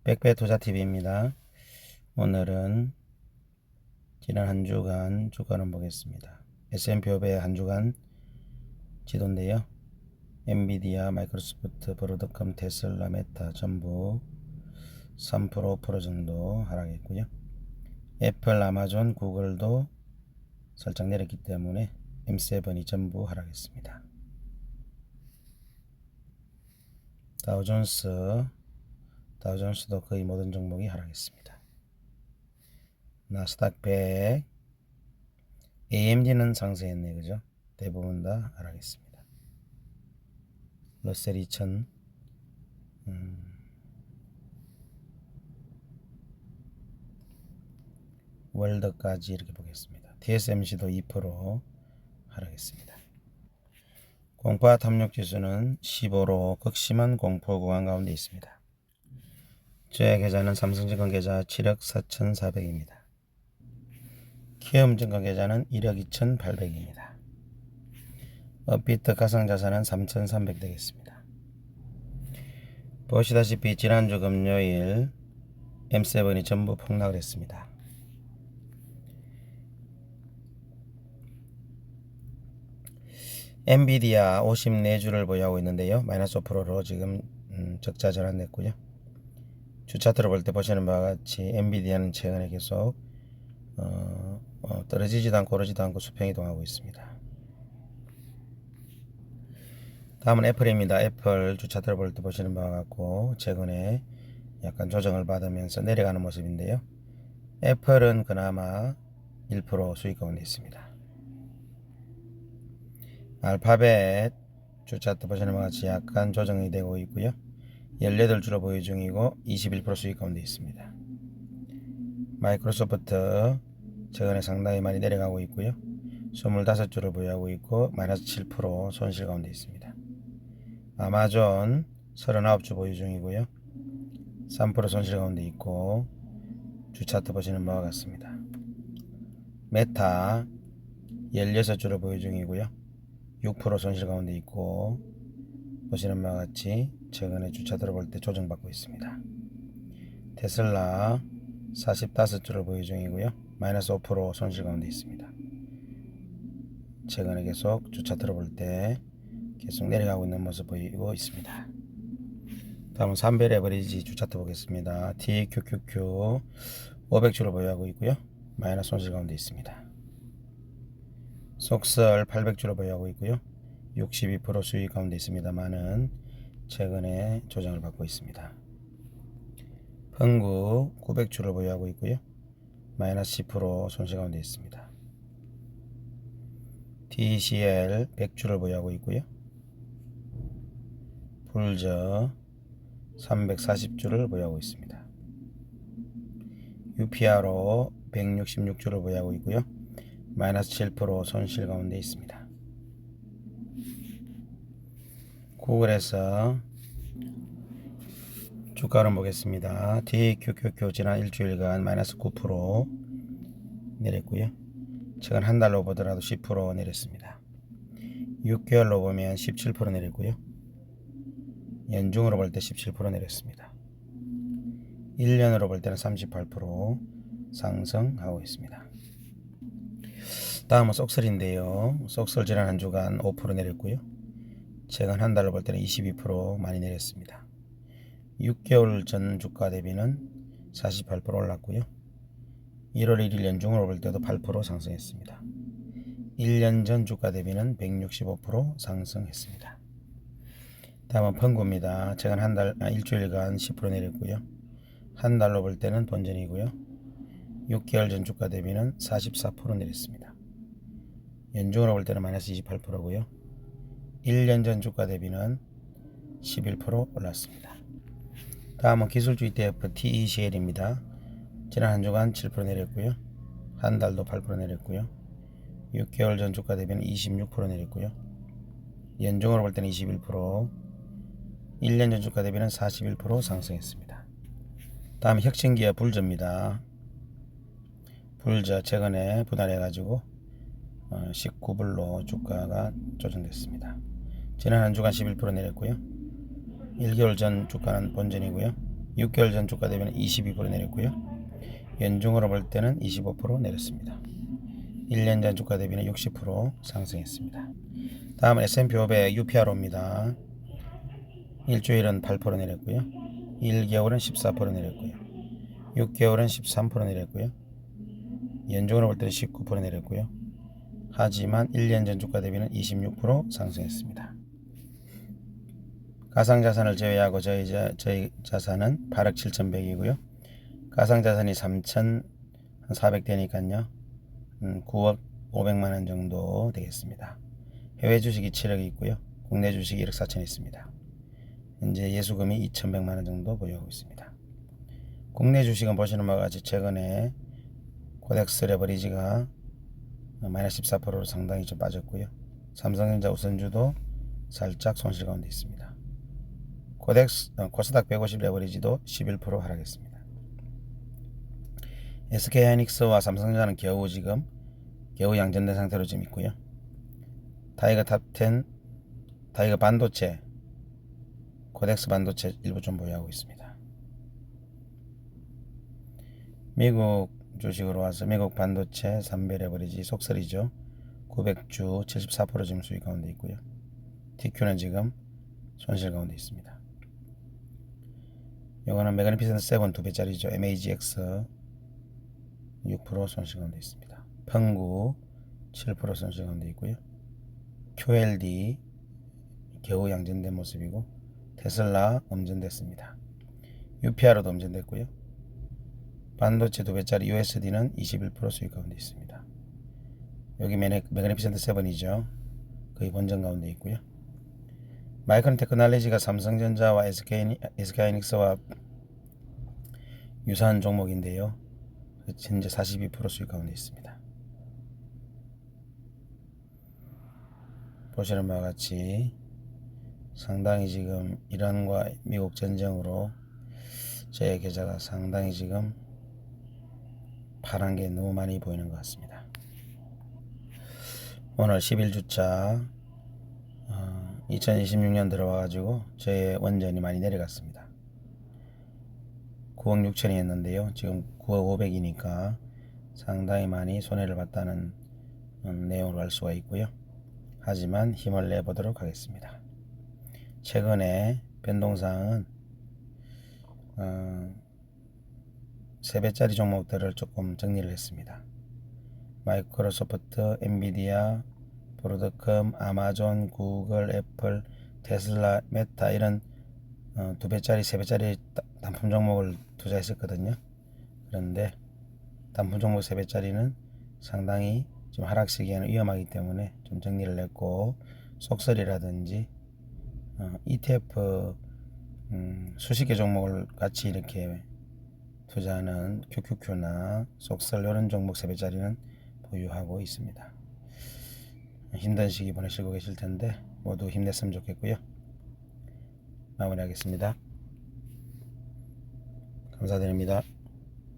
백배투자TV입니다. 오늘은 지난 한 주간 주가를 보겠습니다. S&P 500 한 주간 지도인데요. 엔비디아, 마이크로소프트, 브로드컴, 테슬라, 메타 전부 3%, 5% 정도 하락했고요. 애플, 아마존, 구글도 살짝 내렸기 때문에 M7이 전부 하락했습니다. 다우존스도 거의 모든 종목이 하락했습니다. 나스닥 100, AMD는 상승했네, 그죠? 대부분 다 하락했습니다. 러셀 2000, 월드까지 이렇게 보겠습니다. TSMC도 2% 하락했습니다. 공파 탐욕 지수는 15로 극심한 공포 구간 가운데 있습니다. 저의 계좌는 삼성증권 계좌 7억 4,400입니다. 키움증권 계좌는 1억 2,800입니다. 업비트 가상자산은 3,300 되겠습니다. 보시다시피 지난주 금요일 M7이 전부 폭락을 했습니다. 엔비디아 54주를 보유하고 있는데요. 마이너스 5%로 지금 적자 전환됐고요. 주차트를 볼 때 보시는 바와 같이 엔비디아는 최근에 계속 떨어지지도 않고 오르지도 않고 수평 이동하고 있습니다. 다음은 애플입니다. 애플 주차트를 볼 때 보시는 바와 같고 최근에 약간 조정을 받으면서 내려가는 모습인데요. 애플은 그나마 1% 수익 가운데 있습니다. 알파벳 주차트 보시는 바와 같이 약간 조정이 되고 있고요. 18주로 보유 중이고 21% 수익 가운데 있습니다. 마이크로소프트 최근에 상당히 많이 내려가고 있고요. 25주를 보유하고 있고 마이너스 7% 손실 가운데 있습니다. 아마존 39주 보유 중이고요. 3% 손실 가운데 있고 주차트 보시는 바와 같습니다. 메타 16주를 보유 중이고요. 6% 손실 가운데 있고 보시는 바와 같이 최근에 주차트를 볼 때 조정받고 있습니다. 테슬라 45주를 보유 중이고요. 마이너스 5% 손실 가운데 있습니다. 최근에 계속 주차트를 볼 때 계속 내려가고 있는 모습 보이고 있습니다. 다음은 산별 에버리지 주차트 보겠습니다. TQQQ 500주를 보유하고 있고요. 마이너스 손실 가운데 있습니다. 속설 800주를 보유하고 있고요. 62% 수익 가운데 있습니다만은 최근에 조정을 받고 있습니다. 흥구 900주를 보유하고 있고요. 마이너스 10% 손실 가운데 있습니다. TCL 100주를 보유하고 있고요. 불저 340주를 보유하고 있습니다. UPRO 166주를 보유하고 있고요. 마이너스 7% 손실 가운데 있습니다. 구글에서 주가를 보겠습니다. TQQQ 지난 일주일간 마이너스 9% 내렸고요. 최근 한 달로 보더라도 10% 내렸습니다. 6개월로 보면 17% 내렸고요. 연중으로 볼 때 17% 내렸습니다. 1년으로 볼 때는 38% 상승하고 있습니다. 다음은 쏙설인데요. 쏙설 지난 한 주간 5% 내렸고요. 최근 한 달로 볼 때는 22% 많이 내렸습니다. 6개월 전 주가 대비는 48% 올랐고요. 1월 1일 연중으로 볼 때도 8% 상승했습니다. 1년 전 주가 대비는 165% 상승했습니다. 다음은 펑구입니다. 최근 일주일간 10% 내렸고요. 한 달로 볼 때는 본전이고요. 6개월 전 주가 대비는 44% 내렸습니다. 연중으로 볼 때는 마이너스 28%고요. 1년 전 주가 대비는 11% 올랐습니다. 다음은 기술주 ETF TECL입니다. 지난 한 주간 7% 내렸고요. 한 달도 8% 내렸고요. 6개월 전 주가 대비는 26% 내렸고요. 연중으로 볼 때는 21%, 1년 전 주가 대비는 41% 상승했습니다. 다음 혁신기업 불저입니다. 불저 최근에 분할해가지고 19불로 주가가 조정됐습니다. 지난 한 주간 11% 내렸고요. 1개월 전 주가는 본전이고요. 6개월 전 주가 대비는 22% 내렸고요. 연중으로 볼 때는 25% 내렸습니다. 1년 전 주가 대비는 60% 상승했습니다. 다음은 S&P 500 UPR입니다. 일주일은 8% 내렸고요. 1개월은 14% 내렸고요. 6개월은 13% 내렸고요. 연중으로 볼 때는 19% 내렸고요. 하지만 1년 전 주가 대비는 26% 상승했습니다. 가상자산을 제외하고 저희 자산은 8억 7,100이고요. 가상자산이 3,400대니까요. 9억 500만원 정도 되겠습니다. 해외 주식이 7억 있고요. 국내 주식이 1억 4천 있습니다. 현재 예수금이 2,100만원 정도 보유하고 있습니다. 국내 주식은 보시는 바와 같이 최근에 코덱스 레버리지가 마이너스 14%로 상당히 좀 빠졌고요. 삼성전자 우선주도 살짝 손실 가운데 있습니다. 코스닥 150 레버리지도 11% 하락했습니다. SK하이닉스와 삼성전자는 겨우 양전된 상태로 지금 있고요. 타이거 탑10, 타이거 반도체, 코덱스 반도체 일부 좀 보유하고 있습니다. 미국 주식으로 와서 미국 반도체 3배 레버리지 속설이죠. 900주 74% 지금 수익 가운데 있고요. TQ는 지금 손실 가운데 있습니다. 이거는 매그니피센트 7 2배짜리죠. MAGX 6% 손실 가운데 있습니다. 펑구 7% 손실 가운데 있고요. QLD 겨우 양전된 모습이고, 테슬라 음전됐습니다. UPR도 음전됐고요. 반도체 2배짜리 USD는 21% 수익 가운데 있습니다. 여기 매그니피센트 7이죠. 거의 본전 가운데 있고요. 마이크론 테크놀로지가 삼성전자와 SK하이닉스와 유사한 종목인데요. 현재 42% 수익 가운데 있습니다. 보시는 바와 같이 상당히 지금 이란과 미국 전쟁으로 제 계좌가 상당히 지금 파란 게 너무 많이 보이는 것 같습니다. 오늘 11주차 2026년 들어와가지고 저의 원전이 많이 내려갔습니다. 9억 6천이었는데요. 지금 9억 5백이니까 상당히 많이 손해를 봤다는 내용으로 알 수가 있고요. 하지만 힘을 내보도록 하겠습니다. 최근에 변동사항은 3배짜리 종목들을 조금 정리를 했습니다. 마이크로소프트, 엔비디아, 브로드컴, 아마존, 구글, 애플, 테슬라, 메타 이런 2배짜리, 3배짜리 단품 종목을 투자했었거든요. 그런데 단품 종목 3배짜리는 상당히 좀 하락 시기에는 위험하기 때문에 좀 정리를 했고, 속설이라든지 ETF 수십 개 종목을 같이 이렇게 투자하는 QQQ나 속설 이런 종목 3배짜리는 보유하고 있습니다. 힘든 시기 보내시고 계실 텐데 모두 힘냈으면 좋겠고요. 마무리하겠습니다. 감사드립니다.